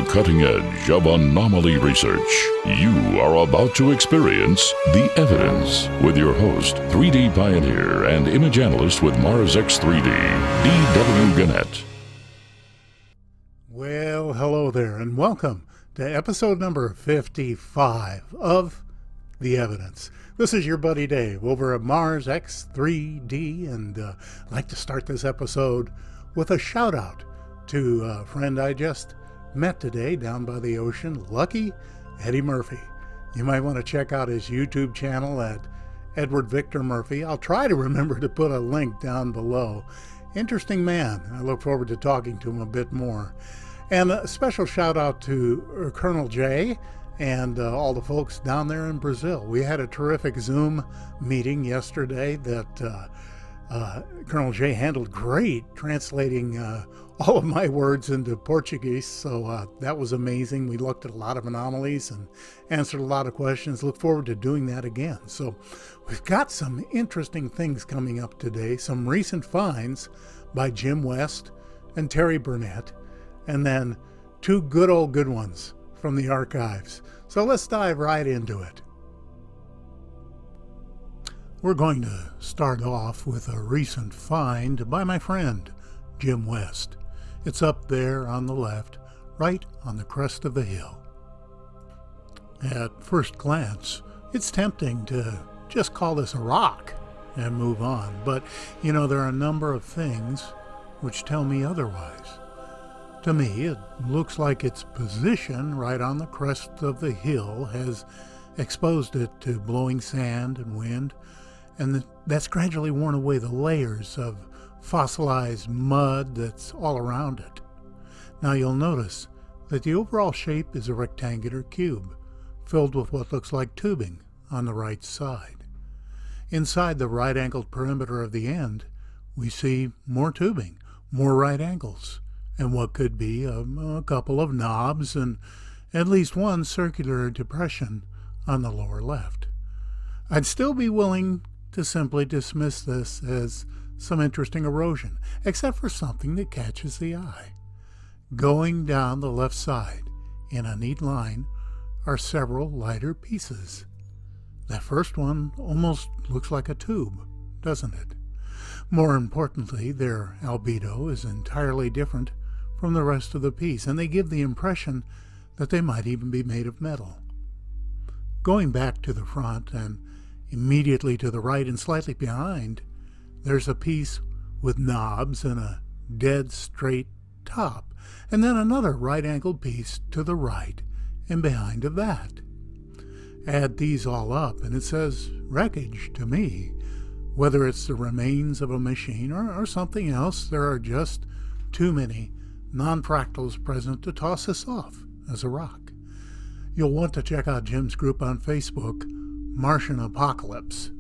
cutting edge of anomaly research. You are about to experience The Evidence with your host, 3D pioneer and image analyst with Mars X3D, D.W. Gannett. Well, hello there, and welcome to episode number 55 of The Evidence. This is your buddy Dave over at Mars X3D, and I'd like to start this episode with a shout out to a friend I just met today down by the ocean, Lucky Eddie Murphy. You might want to check out his YouTube channel at Edward Victor Murphy. I'll try to remember to put a link down below. Interesting man. I look forward to talking to him a bit more. And a special shout out to Colonel J and all the folks down there in Brazil. We had a terrific Zoom meeting yesterday that Colonel J handled great, translating all of my words into Portuguese, so that was amazing. We looked at a lot of anomalies and answered a lot of questions. Look forward to doing that again. So we've got some interesting things coming up today, some recent finds by Jim West and Terry Burnett, and then two good ones from the archives. So let's dive right into it. We're going to start off with a recent find by my friend Jim West. It's up there on the left, right on the crest of the hill. At first glance, it's tempting to just call this a rock and move on, but you know, there are a number of things which tell me otherwise. To me, it looks like its position right on the crest of the hill has exposed it to blowing sand and wind, and that's gradually worn away the layers of fossilized mud that's all around it. Now you'll notice that the overall shape is a rectangular cube filled with what looks like tubing on the right side. Inside the right-angled perimeter of the end, we see more tubing, more right angles, and what could be a couple of knobs and at least one circular depression on the lower left. I'd still be willing to simply dismiss this as some interesting erosion, except for something that catches the eye. Going down the left side in a neat line are several lighter pieces. That first one almost looks like a tube, doesn't it? More importantly, their albedo is entirely different from the rest of the piece, and they give the impression that they might even be made of metal. Going back to the front and immediately to the right and slightly behind, there's a piece with knobs and a dead straight top, and then another right-angled piece to the right and behind of that. Add these all up and it says wreckage to me. Whether it's the remains of a machine or something else, there are just too many non-fractals present to toss this off as a rock. You'll want to check out Jim's group on Facebook, Martian Apocalypse.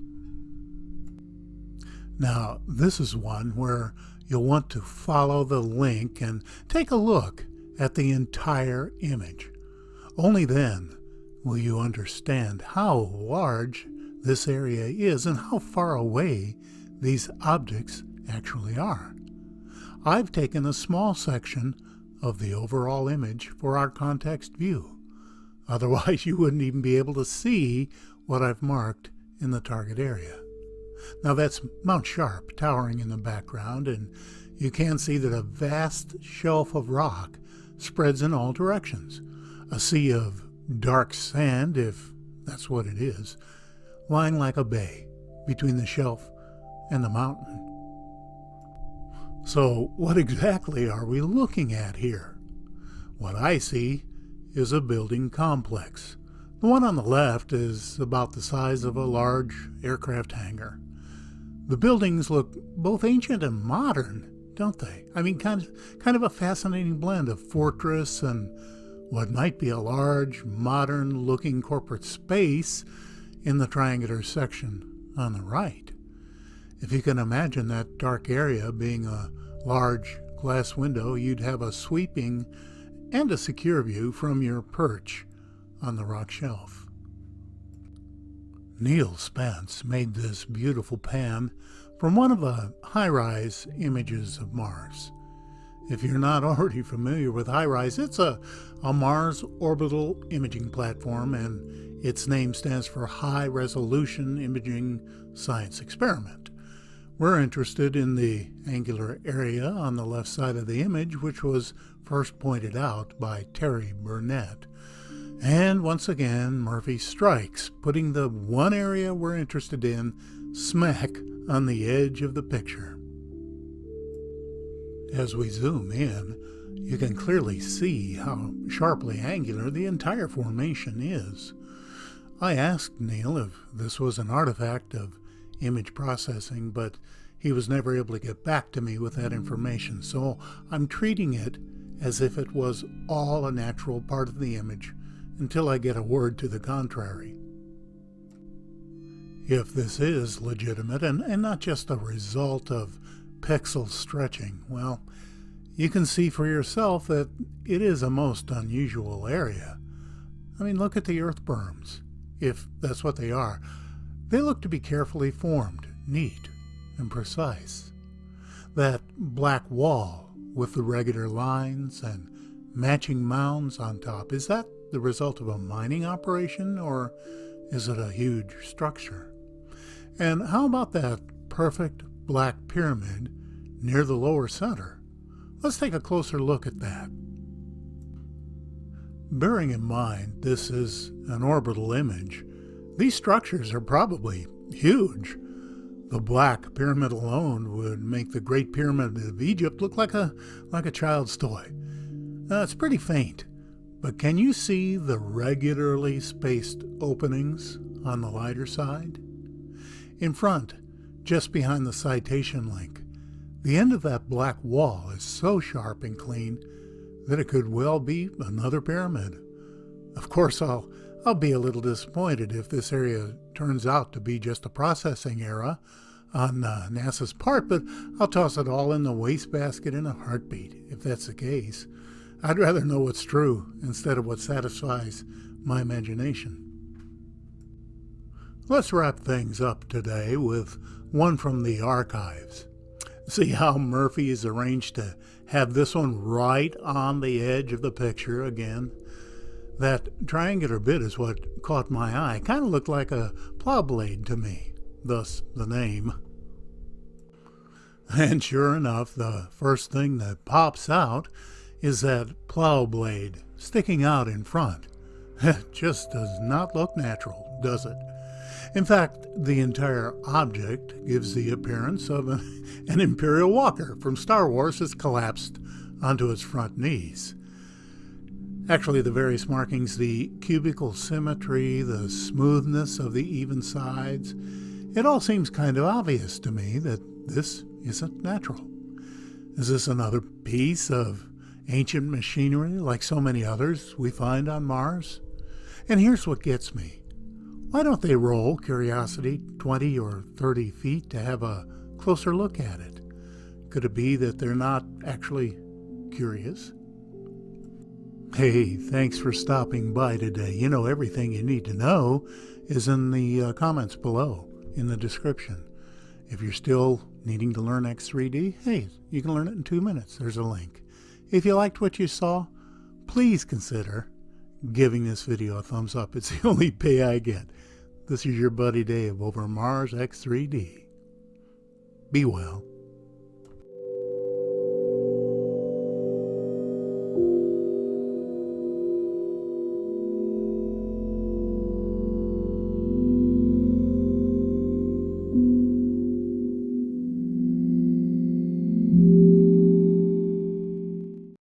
Now, this is one where you'll want to follow the link and take a look at the entire image. Only then will you understand how large this area is and how far away these objects actually are. I've taken a small section of the overall image for our context view. Otherwise, you wouldn't even be able to see what I've marked in the target area. Now that's Mount Sharp towering in the background, and you can see that a vast shelf of rock spreads in all directions. A sea of dark sand, if that's what it is, lying like a bay between the shelf and the mountain. So what exactly are we looking at here? What I see is a building complex. The one on the left is about the size of a large aircraft hangar. The buildings look both ancient and modern, don't they? I mean, kind of a fascinating blend of fortress and what might be a large, modern-looking corporate space in the triangular section on the right. If you can imagine that dark area being a large glass window, you'd have a sweeping and a secure view from your perch on the rock shelf. Neil Spence made this beautiful pan from one of the high-rise images of Mars. If you're not already familiar with HiRISE, it's a Mars orbital imaging platform, and its name stands for High Resolution Imaging Science Experiment. We're interested in the angular area on the left side of the image, which was first pointed out by Terry Burnett. And once again, Murphy strikes, putting the one area we're interested in smack on the edge of the picture. As we zoom in, you can clearly see how sharply angular the entire formation is. I asked Neil if this was an artifact of image processing, but he was never able to get back to me with that information, so I'm treating it as if it was all a natural part of the image until I get a word to the contrary. If this is legitimate and not just a result of pixel stretching, well, you can see for yourself that it is a most unusual area. I mean, look at the earth berms, if that's what they are. They look to be carefully formed, neat, and precise. That black wall with the regular lines and matching mounds on top, is that the result of a mining operation, or is it a huge structure? And how about that perfect black pyramid near the lower center? Let's take a closer look at that. Bearing in mind this is an orbital image, these structures are probably huge. The black pyramid alone would make the Great Pyramid of Egypt look like a child's toy. It's pretty faint, but can you see the regularly spaced openings on the lighter side? In front, just behind the citation link, the end of that black wall is so sharp and clean that it could well be another pyramid. Of course, I'll be a little disappointed if this area turns out to be just a processing error on NASA's part, but I'll toss it all in the wastebasket in a heartbeat if that's the case. I'd rather know what's true instead of what satisfies my imagination. Let's wrap things up today with one from the archives. See how Murphy is arranged to have this one right on the edge of the picture again? That triangular bit is what caught my eye. Kind of looked like a plow blade to me, thus the name. And sure enough, the first thing that pops out is that plow blade sticking out in front. It just does not look natural, does it? In fact, the entire object gives the appearance of an Imperial Walker from Star Wars has collapsed onto its front knees. Actually, the various markings, the cubical symmetry, the smoothness of the even sides, it all seems kind of obvious to me that this isn't natural. Is this another piece of ancient machinery like so many others we find on Mars? And here's what gets me. Why don't they roll Curiosity 20 or 30 feet to have a closer look at it? Could it be that they're not actually curious? Hey, thanks for stopping by today. You know, everything you need to know is in the comments below, in the description. If you're still needing to learn X3D, hey, you can learn it in 2 minutes. There's a link. If you liked what you saw, please consider giving this video a thumbs up. It's the only pay I get. This is your buddy Dave over Mars X3D. Be well.